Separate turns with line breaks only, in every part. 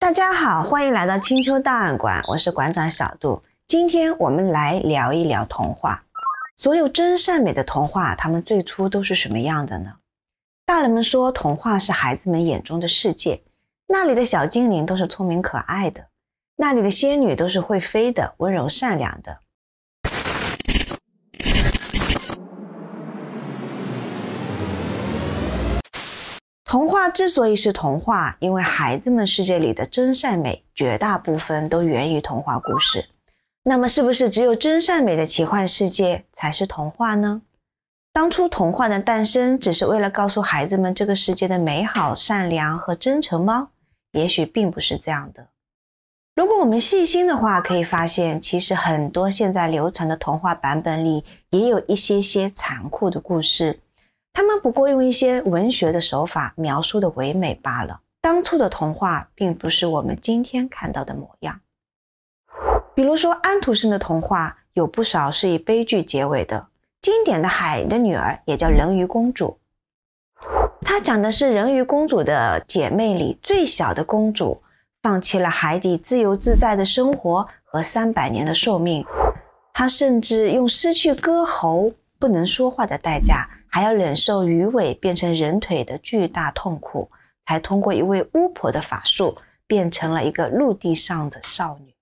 大家好，欢迎来到青丘档案馆，我是馆长小杜。今天我们来聊一聊童话。所有真善美的童话，它们最初都是什么样的呢？大人们说童话是孩子们眼中的世界，那里的小精灵都是聪明可爱的，那里的仙女都是会飞的，温柔善良的。童话之所以是童话，因为孩子们世界里的真善美绝大部分都源于童话故事。那么是不是只有真善美的奇幻世界才是童话呢？当初童话的诞生只是为了告诉孩子们这个世界的美好、善良和真诚吗？也许并不是这样的。如果我们细心的话，可以发现其实很多现在流传的童话版本里也有一些残酷的故事，他们不过用一些文学的手法描述的唯美罢了。当初的童话并不是我们今天看到的模样。比如说安徒生的童话有不少是以悲剧结尾的，经典的海的女儿也叫人鱼公主，它讲的是人鱼公主的姐妹里最小的公主放弃了海底自由自在的生活和300年的寿命，她甚至用失去歌喉不能说话的代价，还要忍受鱼尾变成人腿的巨大痛苦，才通过一位巫婆的法术变成了一个陆地上的少女。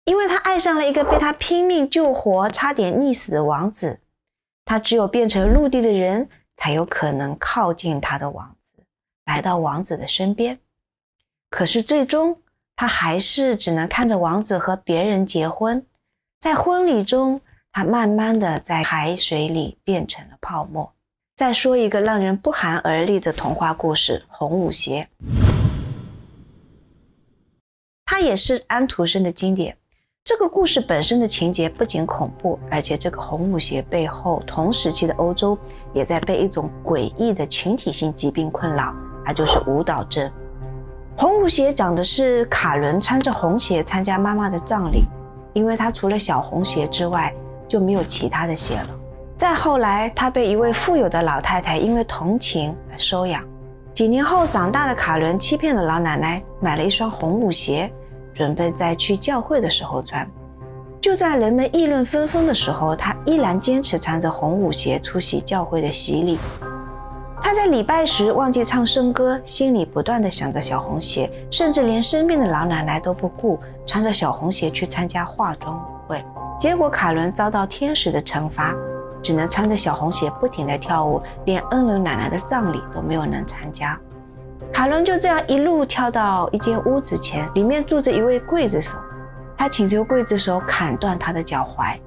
因为她爱上了一个被她拼命救活差点溺死的王子，她只有变成陆地的人才有可能靠近她的王子，来到王子的身边。可是最终她还是只能看着王子和别人结婚，在婚礼中她慢慢的在海水里变成了泡沫。再说一个让人不寒而栗的童话故事，红舞鞋。它也是安徒生的经典。这个故事本身的情节不仅恐怖，而且这个红舞鞋背后同时期的欧洲也在被一种诡异的群体性疾病困扰，它就是舞蹈症。红舞鞋讲的是卡伦穿着红鞋参加妈妈的葬礼，因为他除了小红鞋之外就没有其他的鞋了。再后来他被一位富有的老太太因为同情而收养，几年后长大的卡伦欺骗了老奶奶，买了一双红舞鞋，准备在去教会的时候穿。就在人们议论纷纷的时候，他依然坚持穿着红舞鞋出席教会的洗礼。他在礼拜时忘记唱圣歌，心里不断地想着小红鞋，甚至连生病的老奶奶都不顾，穿着小红鞋去参加化妆舞会。结果卡伦遭到天使的惩罚，只能穿着小红鞋不停地跳舞，连恩伦奶奶的葬礼都没有能参加。卡伦就这样一路跳到一间屋子前，里面住着一位刽子手，他请求刽子手砍断他的脚踝。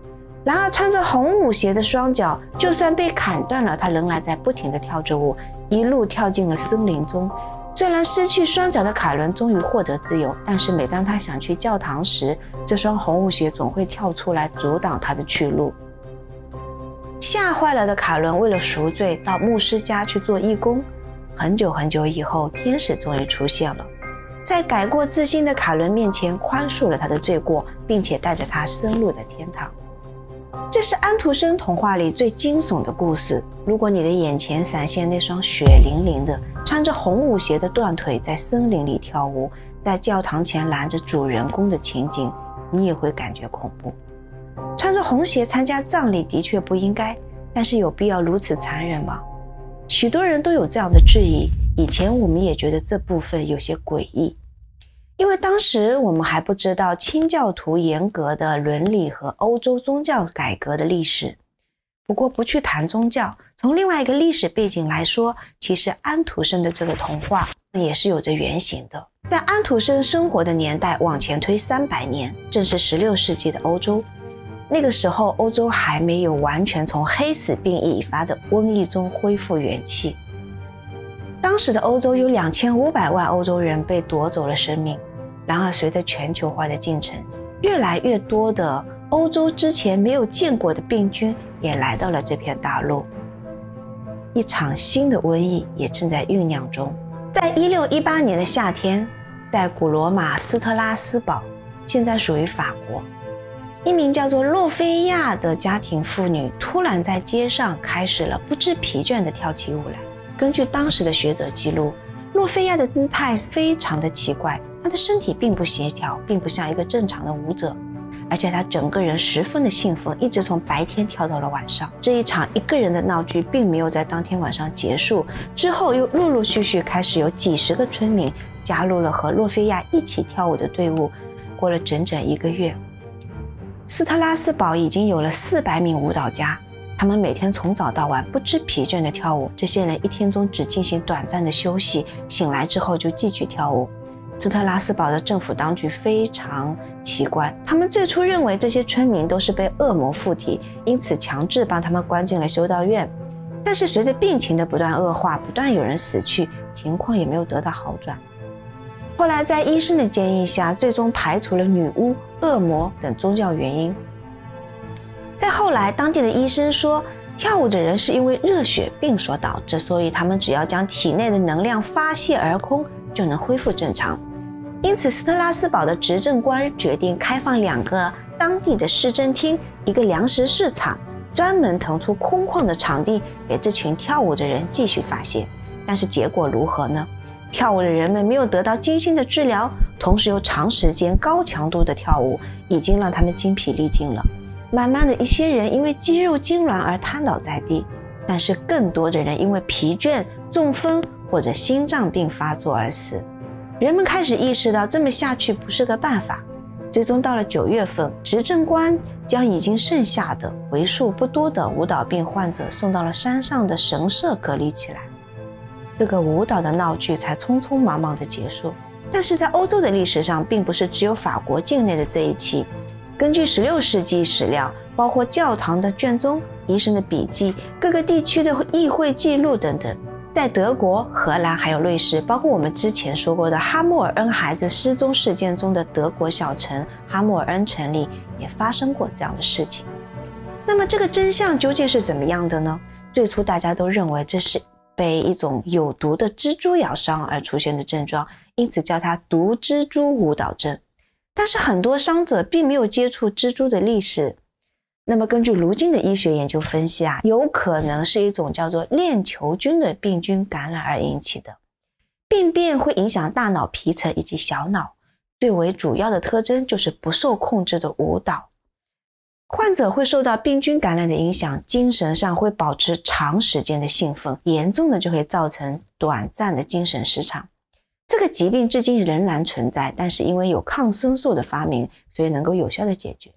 然而穿着红舞鞋的双脚就算被砍断了，他仍然在不停地跳着舞，一路跳进了森林中。虽然失去双脚的卡伦终于获得自由，但是每当他想去教堂时，这双红舞鞋总会跳出来阻挡他的去路。吓坏了的卡伦为了赎罪到牧师家去做义工。很久很久以后，天使终于出现了，在改过自新的卡伦面前宽恕了他的罪过，并且带着他升入了天堂。这是安徒生童话里最惊悚的故事。如果你的眼前闪现那双血淋淋的穿着红舞鞋的断腿在森林里跳舞，在教堂前拦着主人公的情景，你也会感觉恐怖。穿着红鞋参加葬礼的确不应该，但是有必要如此残忍吗？许多人都有这样的质疑，以前我们也觉得这部分有些诡异，因为当时我们还不知道清教徒严格的伦理和欧洲宗教改革的历史。不过不去谈宗教，从另外一个历史背景来说，其实安徒生的这个童话也是有着原型的。在安徒生生活的年代往前推300年，正是16世纪的欧洲。那个时候欧洲还没有完全从黑死病引发的瘟疫中恢复元气。当时的欧洲有2500万欧洲人被夺走了生命。然而随着全球化的进程，越来越多的欧洲之前没有见过的病菌也来到了这片大陆。一场新的瘟疫也正在酝酿中。在1618年的夏天，在古罗马斯特拉斯堡，现在属于法国，一名叫做洛菲亚的家庭妇女突然在街上开始了不知疲倦地跳起舞来。根据当时的学者记录，洛菲亚的姿态非常的奇怪，的身体并不协调，并不像一个正常的舞者，而且他整个人十分的兴奋，一直从白天跳到了晚上。这一场一个人的闹剧并没有在当天晚上结束，之后又陆陆续续开始有几十个村民加入了和洛菲亚一起跳舞的队伍。过了整整1个月，斯特拉斯堡已经有了400名舞蹈家，他们每天从早到晚不知疲倦地跳舞。这些人一天中只进行短暂的休息，醒来之后就继续跳舞。斯特拉斯堡的政府当局非常奇怪，他们最初认为这些村民都是被恶魔附体，因此强制把他们关进了修道院。但是随着病情的不断恶化，不断有人死去，情况也没有得到好转。后来在医生的建议下，最终排除了女巫、恶魔等宗教原因。再后来，当地的医生说，跳舞的人是因为热血病所导致，所以他们只要将体内的能量发泄而空，就能恢复正常。因此，斯特拉斯堡的执政官决定开放2个当地的市政厅，一个粮食市场，专门腾出空旷的场地给这群跳舞的人继续发泄。但是结果如何呢？跳舞的人们没有得到精心的治疗，同时又长时间高强度的跳舞，已经让他们精疲力尽了。慢慢的，一些人因为肌肉痉挛而瘫倒在地，但是更多的人因为疲倦、中风或者心脏病发作而死。人们开始意识到这么下去不是个办法。最终到了9月份，执政官将已经剩下的为数不多的舞蹈病患者送到了山上的神社隔离起来。这个舞蹈的闹剧才匆匆忙忙的结束。但是在欧洲的历史上，并不是只有法国境内的这一期。根据16世纪史料，包括教堂的卷宗、医生的笔记、各个地区的议会记录等等，在德国、荷兰还有瑞士，包括我们之前说过的哈默尔恩孩子失踪事件中的德国小城哈默尔恩城里，也发生过这样的事情。那么这个真相究竟是怎么样的呢？最初大家都认为这是被一种有毒的蜘蛛咬伤而出现的症状，因此叫它毒蜘蛛舞蹈症。但是很多伤者并没有接触蜘蛛的历史。那么根据如今的医学研究分析有可能是一种叫做链球菌的病菌感染而引起的。病变会影响大脑皮层以及小脑，最为主要的特征就是不受控制的舞蹈。患者会受到病菌感染的影响，精神上会保持长时间的兴奋，严重的就会造成短暂的精神失常。这个疾病至今仍然存在，但是因为有抗生素的发明，所以能够有效的解决。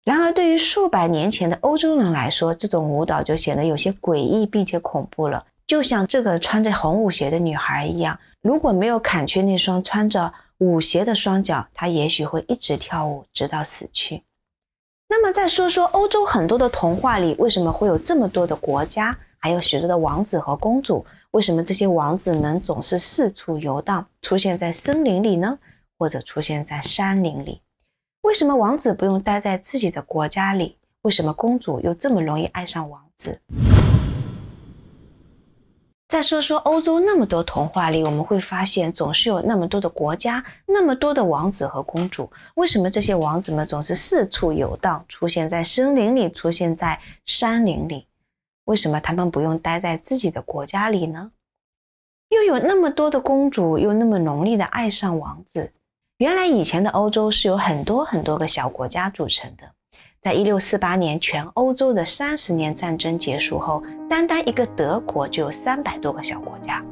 然而对于数百年前的欧洲人来说，这种舞蹈就显得有些诡异并且恐怖了。就像这个穿着红舞鞋的女孩一样，如果没有砍去那双穿着舞鞋的双脚，她也许会一直跳舞直到死去。那么再说说欧洲很多的童话里，为什么会有这么多的国家，还有许多的王子和公主？为什么这些王子们总是四处游荡，出现在森林里呢？或者出现在山林里？为什么王子不用待在自己的国家里？为什么公主又这么容易爱上王子？再说说欧洲那么多童话里，我们会发现总是有那么多的国家，那么多的王子和公主。为什么这些王子们总是四处游荡，出现在森林里，出现在山林里？为什么他们不用待在自己的国家里呢？又有那么多的公主，又那么浓烈的爱上王子。原来以前的欧洲是由很多个小国家组成的。在1648年全欧洲的30年战争结束后，单单一个德国就有300多个小国家。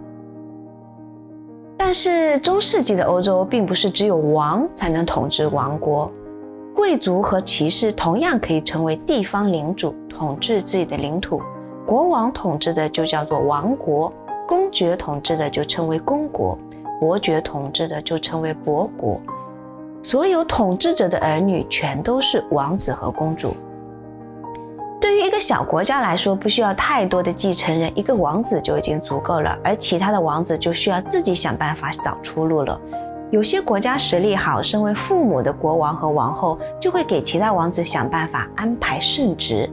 但是中世纪的欧洲并不是只有王才能统治王国，贵族和骑士同样可以成为地方领主，统治自己的领土。国王统治的就叫做王国，公爵统治的就称为公国，伯爵统治的就称为伯国。所有统治者的儿女全都是王子和公主。对于一个小国家来说，不需要太多的继承人，一个王子就已经足够了，而其他的王子就需要自己想办法找出路了。有些国家实力好，身为父母的国王和王后就会给其他王子想办法安排圣职。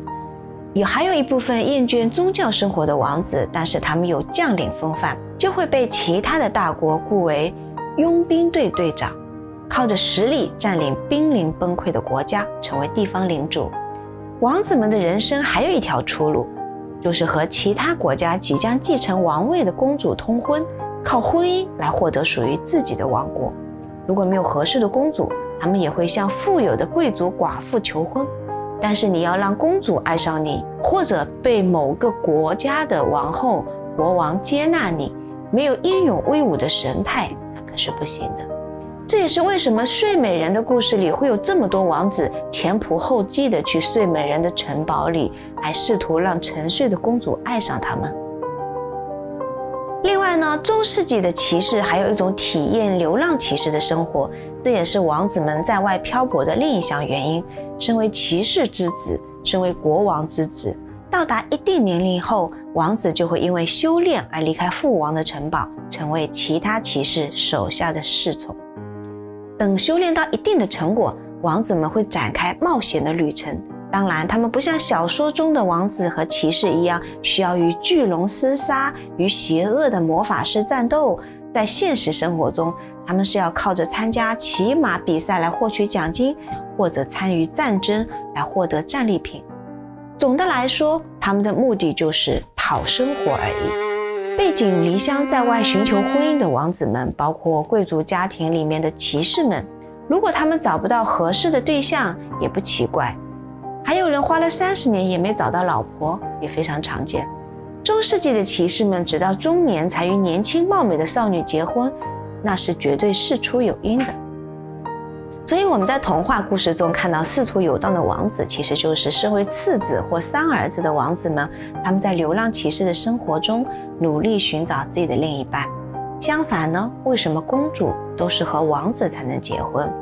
还有一部分厌倦宗教生活的王子，但是他们有将领风范，就会被其他的大国雇为佣兵队队长，靠着实力占领濒临崩溃的国家，成为地方领主。王子们的人生还有一条出路，就是和其他国家即将继承王位的公主通婚，靠婚姻来获得属于自己的王国。如果没有合适的公主，他们也会向富有的贵族寡妇求婚。但是你要让公主爱上你，或者被某个国家的王后、国王接纳你，没有英勇威武的神态，那可是不行的。这也是为什么睡美人的故事里会有这么多王子前仆后继的去睡美人的城堡里，还试图让沉睡的公主爱上他们。另外呢，中世纪的骑士还有一种体验流浪骑士的生活，这也是王子们在外漂泊的另一项原因。身为骑士之子，身为国王之子，到达一定年龄后，王子就会因为修炼而离开父王的城堡，成为其他骑士手下的侍从。等修炼到一定的成果，王子们会展开冒险的旅程。当然，他们不像小说中的王子和骑士一样，需要与巨龙厮杀，与邪恶的魔法师战斗。在现实生活中，他们是要靠着参加骑马比赛来获取奖金，或者参与战争来获得战利品。总的来说，他们的目的就是讨生活而已。背井离乡在外寻求婚姻的王子们，包括贵族家庭里面的骑士们，如果他们找不到合适的对象，也不奇怪。还有人花了30年也没找到老婆，也非常常见。中世纪的骑士们直到中年才与年轻貌美的少女结婚，那是绝对事出有因的。所以我们在童话故事中看到四处游荡的王子，其实就是身为次子或三儿子的王子们，他们在流浪骑士的生活中努力寻找自己的另一半。相反呢，为什么公主都是和王子才能结婚？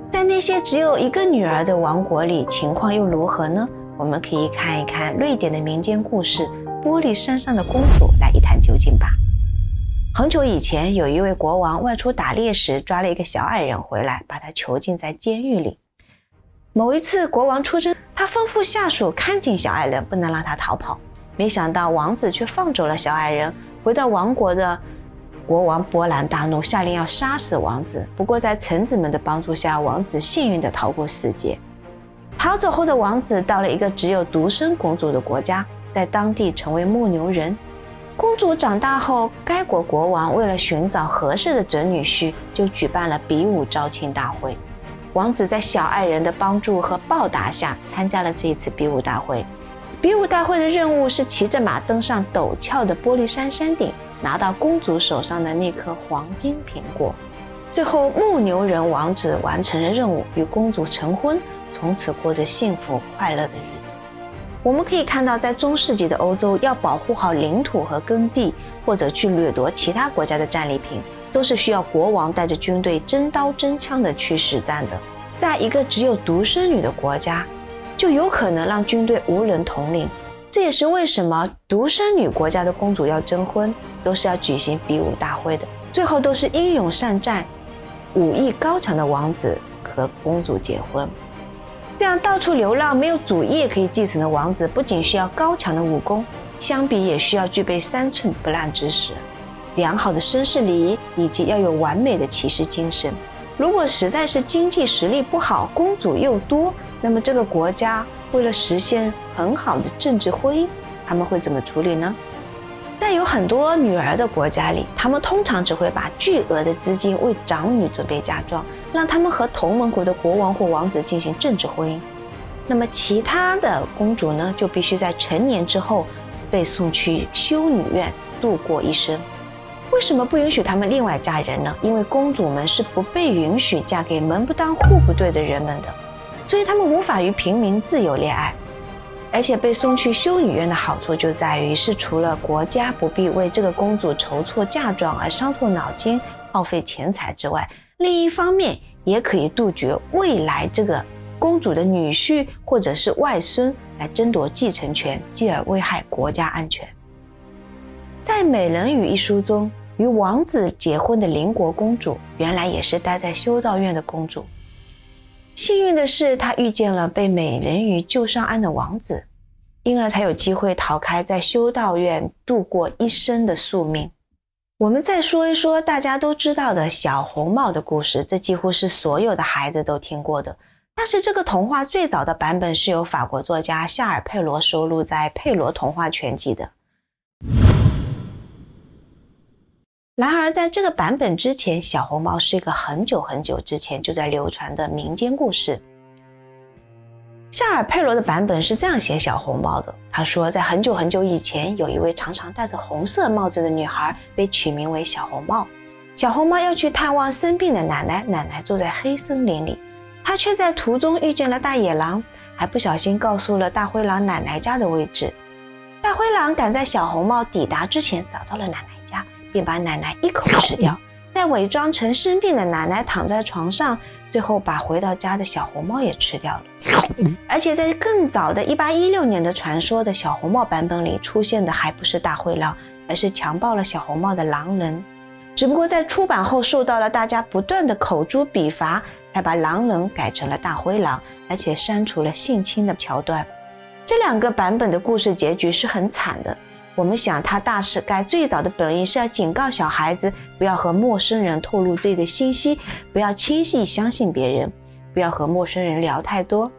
在那些只有一个女儿的王国里，情况又如何呢？我们可以看一看瑞典的民间故事《玻璃山上的公主》来一探究竟吧。很久以前，有一位国王外出打猎时抓了一个小矮人回来，把他囚禁在监狱里。某一次国王出征，他吩咐下属看紧小矮人，不能让他逃跑。没想到王子却放走了小矮人。回到王国的国王勃然大怒，下令要杀死王子。不过在臣子们的帮助下，王子幸运地逃过死劫。逃走后的王子到了一个只有独生公主的国家，在当地成为牧牛人。公主长大后，该国国王为了寻找合适的准女婿，就举办了比武招亲大会。王子在小矮人的帮助和报答下参加了这一次比武大会。比武大会的任务是骑着马登上陡峭的玻璃山山顶，拿到公主手上的那颗黄金苹果。最后，牧牛人王子完成了任务，与公主成婚，从此过着幸福快乐的日子。我们可以看到，在中世纪的欧洲，要保护好领土和耕地，或者去掠夺其他国家的战利品，都是需要国王带着军队真刀真枪的去实战的。在一个只有独生女的国家，就有可能让军队无人统领。这也是为什么独生女国家的公主要征婚，都是要举行比武大会的，最后都是英勇善战、武艺高强的王子和公主结婚。这样到处流浪没有主业可以继承的王子，不仅需要高强的武功，相比也需要具备3寸不烂之舌、良好的绅士礼仪，以及要有完美的骑士精神。如果实在是经济实力不好，公主又多，那么这个国家为了实现很好的政治婚姻，他们会怎么处理呢？在有很多女儿的国家里，他们通常只会把巨额的资金为长女准备嫁妆，让他们和同盟国的国王或王子进行政治婚姻。那么其他的公主呢，就必须在成年之后被送去修女院度过一生。为什么不允许他们另外嫁人呢？因为公主们是不被允许嫁给门不当户不对的人们的，所以他们无法与平民自由恋爱。而且被送去修女院的好处就在于，是除了国家不必为这个公主筹措嫁妆而伤透脑筋、耗费钱财之外，另一方面也可以杜绝未来这个公主的女婿或者是外孙来争夺继承权，继而危害国家安全。在《美人鱼》一书中，与王子结婚的邻国公主原来也是待在修道院的公主。幸运的是，她遇见了被美人鱼救上岸的王子，因而才有机会逃开在修道院度过一生的宿命。我们再说一说大家都知道的小红帽的故事，这几乎是所有的孩子都听过的。但是这个童话最早的版本是由法国作家夏尔·佩罗收录在《佩罗童话全集》的。然而在这个版本之前，小红帽是一个很久很久之前就在流传的民间故事。夏尔佩罗的版本是这样写小红帽的，他说在很久很久以前，有一位常常戴着红色帽子的女孩，被取名为小红帽。小红帽要去探望生病的奶奶，奶奶住在黑森林里，她却在途中遇见了大野狼，还不小心告诉了大灰狼奶奶家的位置。大灰狼赶在小红帽抵达之前找到了奶奶家，并把奶奶一口吃掉，再伪装成生病的奶奶躺在床上，最后把回到家的小红帽也吃掉了。而且在更早的1816年的传说的小红帽版本里出现的还不是大灰狼，而是强暴了小红帽的狼人。只不过在出版后受到了大家不断的口诛笔伐，才把狼人改成了大灰狼，而且删除了性侵的桥段。这两个版本的故事结局是很惨的。我们想他大概最早的本意是要警告小孩子不要和陌生人透露自己的信息，不要轻易相信别人，不要和陌生人聊太多。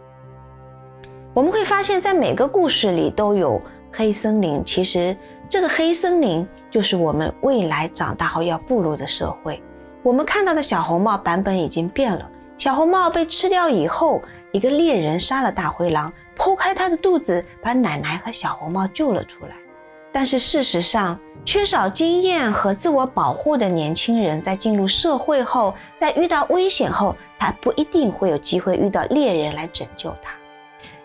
我们会发现在每个故事里都有黑森林，其实这个黑森林就是我们未来长大后要步入的社会。我们看到的小红帽版本已经变了，小红帽被吃掉以后，一个猎人杀了大灰狼，剖开他的肚子，把奶奶和小红帽救了出来。但是事实上，缺少经验和自我保护的年轻人在进入社会后，在遇到危险后，他不一定会有机会遇到猎人来拯救他。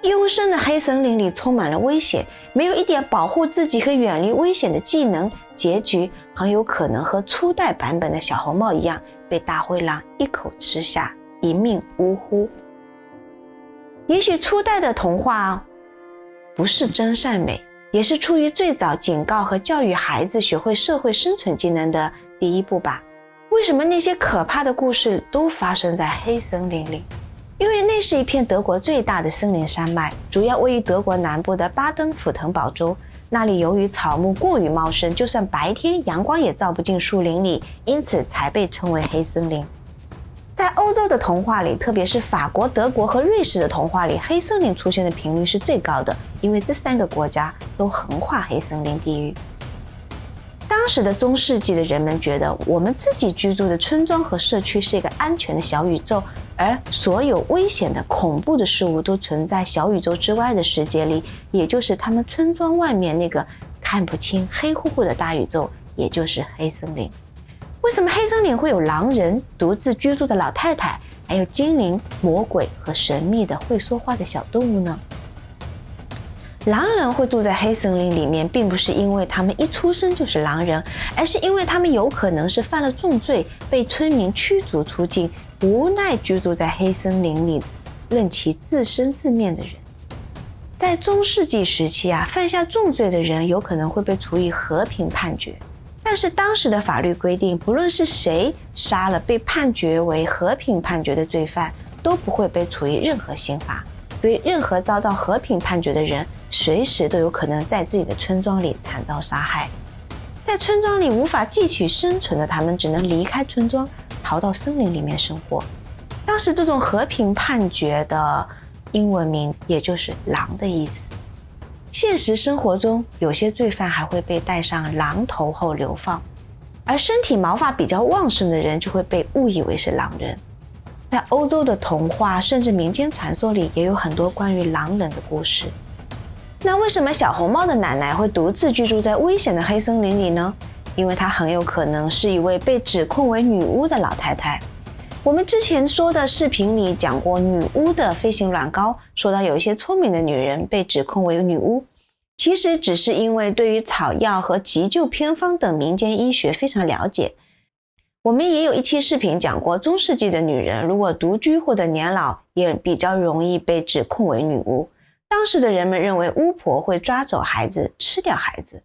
幽深的黑森林里充满了危险，没有一点保护自己和远离危险的技能，结局很有可能和初代版本的小红帽一样，被大灰狼一口吃下，一命呜呼。也许初代的童话不是真善美，也是出于最早警告和教育孩子学会社会生存技能的第一步吧。为什么那些可怕的故事都发生在黑森林里？因为那是一片德国最大的森林山脉，主要位于德国南部的巴登符腾堡州。那里由于草木过于茂盛，就算白天阳光也照不进树林里，因此才被称为黑森林。在欧洲的童话里，特别是法国、德国和瑞士的童话里，黑森林出现的频率是最高的，因为这三个国家都横跨黑森林地域。当时的中世纪的人们觉得，我们自己居住的村庄和社区是一个安全的小宇宙，而所有危险的、恐怖的事物都存在小宇宙之外的世界里，也就是他们村庄外面那个看不清、黑乎乎的大宇宙，也就是黑森林。为什么黑森林会有狼人、独自居住的老太太，还有精灵、魔鬼和神秘的会说话的小动物呢？狼人会住在黑森林里面，并不是因为他们一出生就是狼人，而是因为他们有可能是犯了重罪，被村民驱逐出境，无奈居住在黑森林里，任其自生自灭的人。在中世纪时期犯下重罪的人有可能会被处以和平判决，但是当时的法律规定，不论是谁杀了被判决为和平判决的罪犯，都不会被处以任何刑罚。所以任何遭到和平判决的人，随时都有可能在自己的村庄里惨遭杀害。在村庄里无法继续生存的他们，只能离开村庄，逃到森林里面生活。当时这种和平判决的英文名也就是狼的意思。现实生活中，有些罪犯还会被戴上狼头后流放，而身体毛发比较旺盛的人就会被误以为是狼人。在欧洲的童话甚至民间传说里，也有很多关于狼人的故事。那为什么小红帽的奶奶会独自居住在危险的黑森林里呢？因为她很有可能是一位被指控为女巫的老太太。我们之前说的视频里讲过女巫的飞行卵糕，说到有一些聪明的女人被指控为女巫，其实只是因为对于草药和急救偏方等民间医学非常了解。我们也有一期视频讲过，中世纪的女人如果独居或者年老，也比较容易被指控为女巫。当时的人们认为巫婆会抓走孩子，吃掉孩子，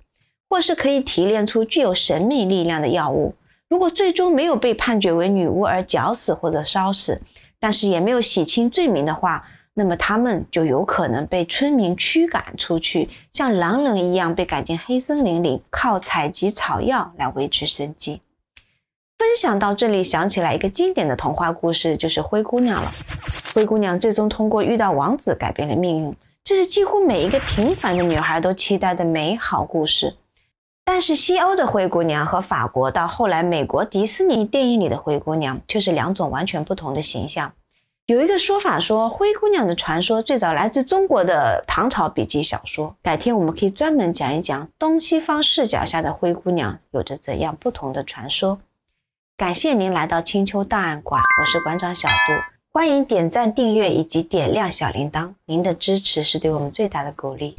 或是可以提炼出具有神秘力量的药物。如果最终没有被判决为女巫而绞死或者烧死，但是也没有洗清罪名的话，那么他们就有可能被村民驱赶出去，像狼人一样被赶进黑森林里，靠采集草药来维持生计。分享到这里，想起来一个经典的童话故事，就是灰姑娘了。灰姑娘最终通过遇到王子改变了命运，这是几乎每一个平凡的女孩都期待的美好故事。但是西欧的灰姑娘和法国到后来美国迪士尼电影里的灰姑娘却是两种完全不同的形象。有一个说法说，灰姑娘的传说最早来自中国的唐朝笔记小说。改天我们可以专门讲一讲东西方视角下的灰姑娘有着怎样不同的传说。感谢您来到青丘档案馆，我是馆长小杜，欢迎点赞、订阅以及点亮小铃铛，您的支持是对我们最大的鼓励。